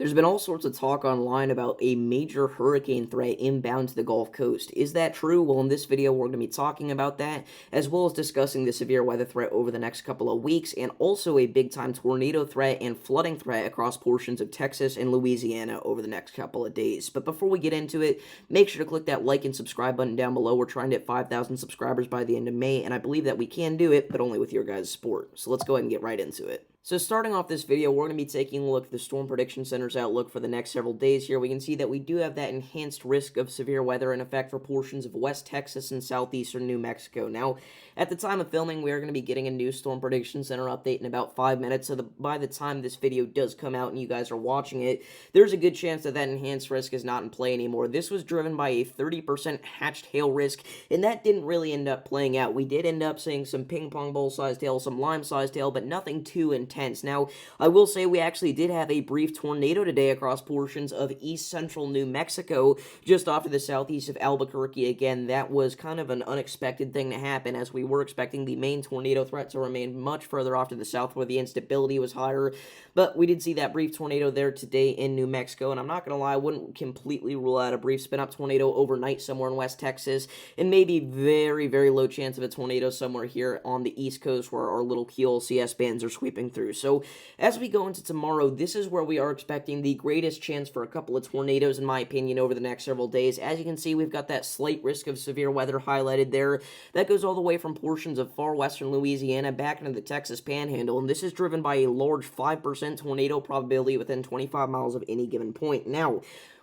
There's been all sorts of talk online about a major hurricane threat inbound to the Gulf Coast. Is that true? Well, in this video, we're going to be talking about that, as well as discussing the severe weather threat over the next couple of weeks, and also a big-time tornado threat and flooding threat across portions of Texas and Louisiana over the next couple of days. But before we get into it, make sure to click that like and subscribe button down below. We're trying to hit 5,000 subscribers by the end of May, and I believe that we can do it, but only with your guys' support. So let's go ahead and get right into it. So starting off this video, we're going to be taking a look at the Storm Prediction Center's outlook for the next several days here. We can see that we do have that enhanced risk of severe weather in effect for portions of West Texas and southeastern New Mexico. Now, at the time of filming, we are going to be getting a new Storm Prediction Center update in about 5 minutes, so by the time this video does come out and you guys are watching it, there's a good chance that that enhanced risk is not in play anymore. This was driven by a 30% hatched hail risk, and that didn't really end up playing out. We did end up seeing some ping pong bowl-sized hail, some lime-sized hail, but nothing too intense. Now, I will say we actually did have a brief tornado today across portions of east central New Mexico, just off to the southeast of Albuquerque. Again, that was kind of an unexpected thing to happen, as we were expecting the main tornado threat to remain much further off to the south where the instability was higher, but we did see that brief tornado there today in New Mexico, and I'm not going to lie, I wouldn't completely rule out a brief spin-up tornado overnight somewhere in West Texas, and maybe very, very low chance of a tornado somewhere here on the East Coast where our little QLCS bands are sweeping through. So, as we go into tomorrow, this is where we are expecting the greatest chance for a couple of tornadoes, in my opinion, over the next several days. As you can see, we've got that slight risk of severe weather highlighted there. That goes all the way from portions of far western Louisiana back into the Texas Panhandle, and this is driven by a large 5% tornado probability within 25 miles of any given point. Now,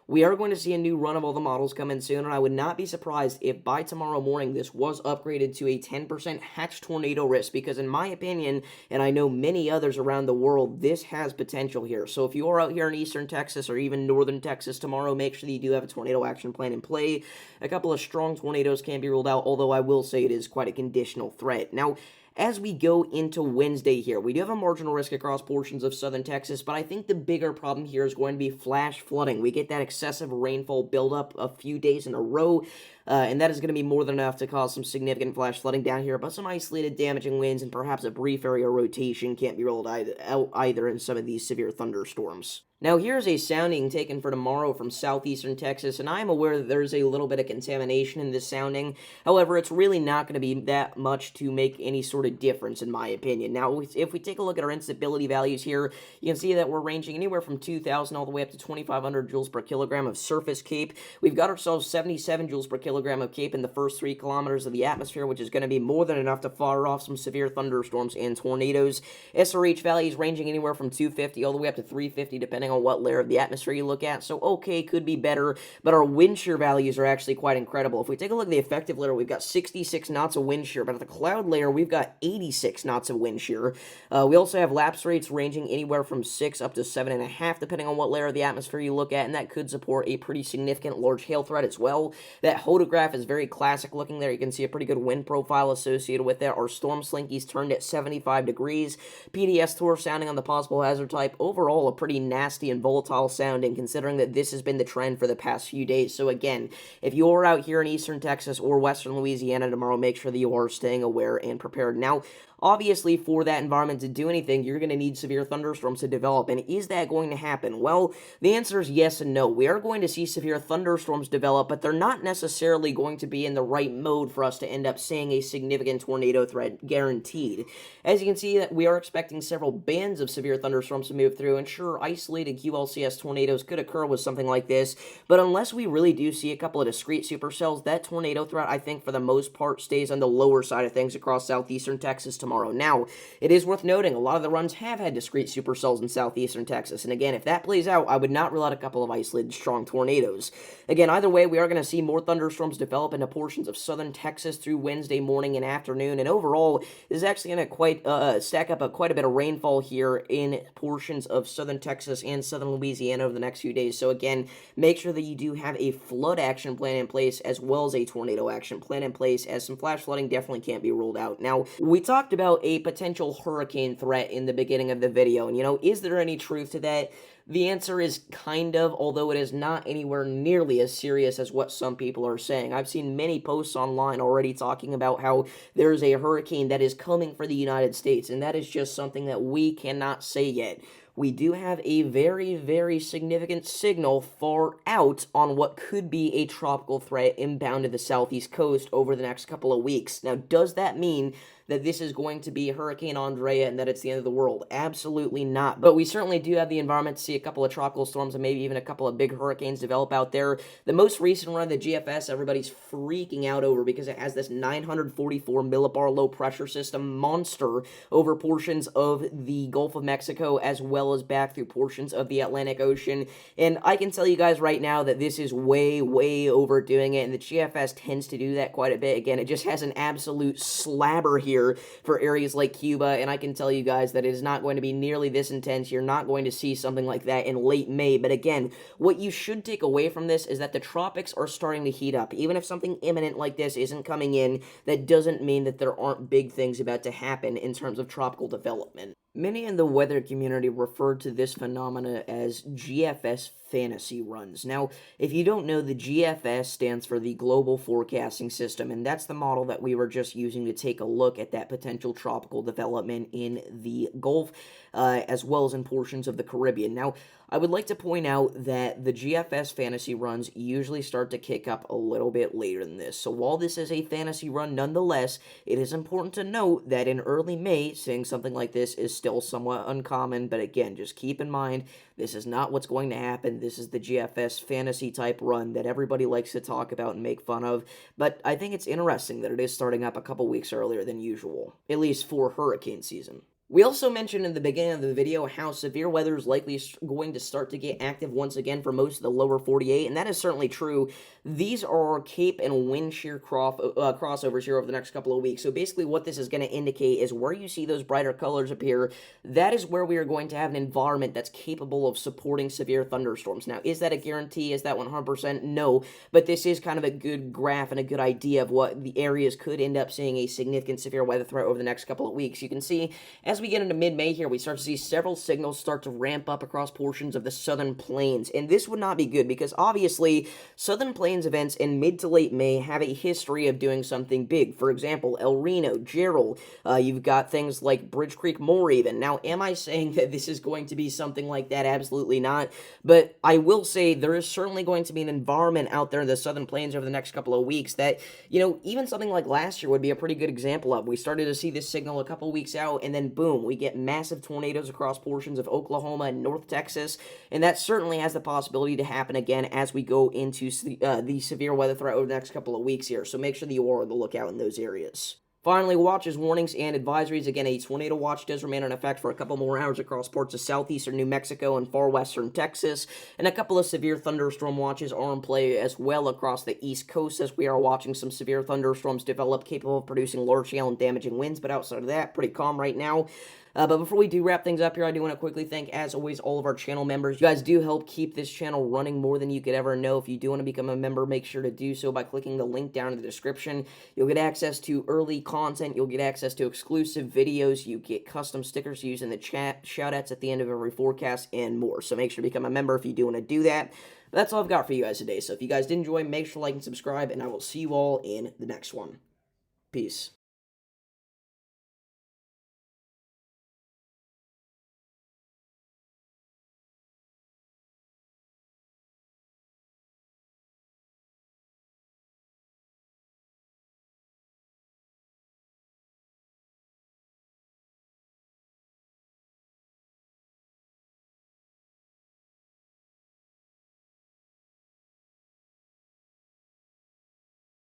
we are going to see a new run of all the models come in soon, and I would not be surprised if by tomorrow morning this was upgraded to a 10% hatched tornado risk, because in my opinion, and I know many others around the world, this has potential here. So if you are out here in eastern Texas or even northern Texas tomorrow, make sure that you do have a tornado action plan in play. A couple of strong tornadoes can be ruled out, although I will say it is quite a conditional threat. Now, as we go into Wednesday here, we do have a marginal risk across portions of southern Texas, but I think the bigger problem here is going to be flash flooding. We get that excessive rainfall buildup a few days in a row, and that is going to be more than enough to cause some significant flash flooding down here, but some isolated damaging winds and perhaps a brief area rotation can't be ruled out either in some of these severe thunderstorms. Now, here's a sounding taken for tomorrow from southeastern Texas, and I am aware that there's a little bit of contamination in this sounding. However, it's really not going to be that much to make any sort of difference, in my opinion. Now, if we take a look at our instability values here, you can see that we're ranging anywhere from 2,000 all the way up to 2,500 joules per kilogram of surface CAPE. We've got ourselves 77 joules per kilogram of CAPE in the first 3 kilometers of the atmosphere, which is going to be more than enough to fire off some severe thunderstorms and tornadoes. SRH values ranging anywhere from 250 all the way up to 350, depending on what layer of the atmosphere you look at. So, okay, could be better, but our wind shear values are actually quite incredible. If we take a look at the effective layer, we've got 66 knots of wind shear, but at the cloud layer, we've got 86 knots of wind shear. We also have lapse rates ranging anywhere from 6 up to 7.5, depending on what layer of the atmosphere you look at, and that could support a pretty significant large hail threat as well. That photograph is very classic looking there. You can see a pretty good wind profile associated with that. Our storm slinky's turned at 75 degrees. PDS tour sounding on the possible hazard type. Overall, a pretty nasty and volatile sounding, considering that this has been the trend for the past few days. So again, if you are out here in eastern Texas or western Louisiana tomorrow, make sure that you are staying aware and prepared. Now, obviously, for that environment to do anything, you're going to need severe thunderstorms to develop. And is that going to happen? Well, the answer is yes and no. We are going to see severe thunderstorms develop, but they're not necessarily going to be in the right mode for us to end up seeing a significant tornado threat guaranteed. As you can see, that we are expecting several bands of severe thunderstorms to move through, and sure, isolated QLCS tornadoes could occur with something like this, but unless we really do see a couple of discrete supercells, that tornado threat, I think, for the most part, stays on the lower side of things across southeastern Texas tomorrow. Now, it is worth noting, a lot of the runs have had discrete supercells in southeastern Texas, and again, if that plays out, I would not rule out a couple of isolated strong tornadoes. Again, either way, we are going to see more thunderstorms develop into portions of southern Texas through Wednesday morning and afternoon, and overall, this is actually going to stack up quite a bit of rainfall here in portions of southern Texas and southern Louisiana over the next few days. So again, make sure that you do have a flood action plan in place as well as a tornado action plan in place, as some flash flooding definitely can't be ruled out. Now, we talked about a potential hurricane threat in the beginning of the video, and is there any truth to that? The answer is kind of, although it is not anywhere nearly as serious as what some people are saying. I've seen many posts online already talking about how there is a hurricane that is coming for the United States, and that is just something that we cannot say yet. we do have a very, very significant signal far out on what could be a tropical threat inbound to the southeast coast over the next couple of weeks. Now, does that mean that this is going to be Hurricane Andrea and that it's the end of the world? Absolutely not. But we certainly do have the environment to see a couple of tropical storms and maybe even a couple of big hurricanes develop out there. The most recent run, the GFS, everybody's freaking out over because it has this 944 millibar low pressure system monster over portions of the Gulf of Mexico as well as back through portions of the Atlantic Ocean. And I can tell you guys right now that this is way, way overdoing it, and the GFS tends to do that quite a bit. Again, it just has an absolute slabber here for areas like Cuba, and I can tell you guys that it is not going to be nearly this intense. You're not going to see something like that in late May, but again, what you should take away from this is that the tropics are starting to heat up. Even if something imminent like this isn't coming in, that doesn't mean that there aren't big things about to happen in terms of tropical development. Many in the weather community refer to this phenomena as GFS Fantasy runs. Now, if you don't know, the GFS stands for the Global Forecasting System, and that's the model that we were just using to take a look at that potential tropical development in the Gulf, as well as in portions of the Caribbean. Now, I would like to point out that the GFS fantasy runs usually start to kick up a little bit later than this. So while this is a fantasy run, nonetheless, it is important to note that in early May, seeing something like this is still somewhat uncommon. But again, just keep in mind, this is not what's going to happen. This is the GFS fantasy type run that everybody likes to talk about and make fun of. But I think it's interesting that it is starting up a couple weeks earlier than usual, at least for hurricane season. We also mentioned in the beginning of the video how severe weather is likely going to start to get active once again for most of the lower 48, and that is certainly true. These are Cape and wind shear crossovers here over the next couple of weeks. So basically what this is going to indicate is where you see those brighter colors appear, that is where we are going to have an environment that's capable of supporting severe thunderstorms. Now, is that a guarantee? Is that 100%? No, but this is kind of a good graph and a good idea of what the areas could end up seeing a significant severe weather threat over the next couple of weeks. You can see, as we get into mid-May here, we start to see several signals start to ramp up across portions of the southern plains, and this would not be good because obviously southern plains events in mid to late May have a history of doing something big. For example, El Reno, Gerald, you've got things like Bridge Creek Moore even. Now, am I saying that this is going to be something like that? Absolutely not, but I will say there is certainly going to be an environment out there in the southern plains over the next couple of weeks that, you know, even something like last year would be a pretty good example of. We started to see this signal a couple weeks out, and then boom, we get massive tornadoes across portions of Oklahoma and North Texas, and that certainly has the possibility to happen again as we go into the severe weather threat over the next couple of weeks here, so make sure that you are on the lookout in those areas. Finally, watches, warnings, and advisories. Again, a tornado watch does remain in effect for a couple more hours across parts of southeastern New Mexico and far western Texas, and a couple of severe thunderstorm watches are in play as well across the East Coast as we are watching some severe thunderstorms develop capable of producing large-scale and damaging winds, but outside of that, pretty calm right now. But before we do wrap things up here, I do want to quickly thank, as always, all of our channel members. You guys do help keep this channel running more than you could ever know. If you do want to become a member, make sure to do so by clicking the link down in the description. You'll get access to early content. You'll get access to exclusive videos. You get custom stickers used in the chat, shoutouts at the end of every forecast, and more. So make sure to become a member if you do want to do that. But that's all I've got for you guys today. So if you guys did enjoy, make sure to like and subscribe, and I will see you all in the next one. Peace.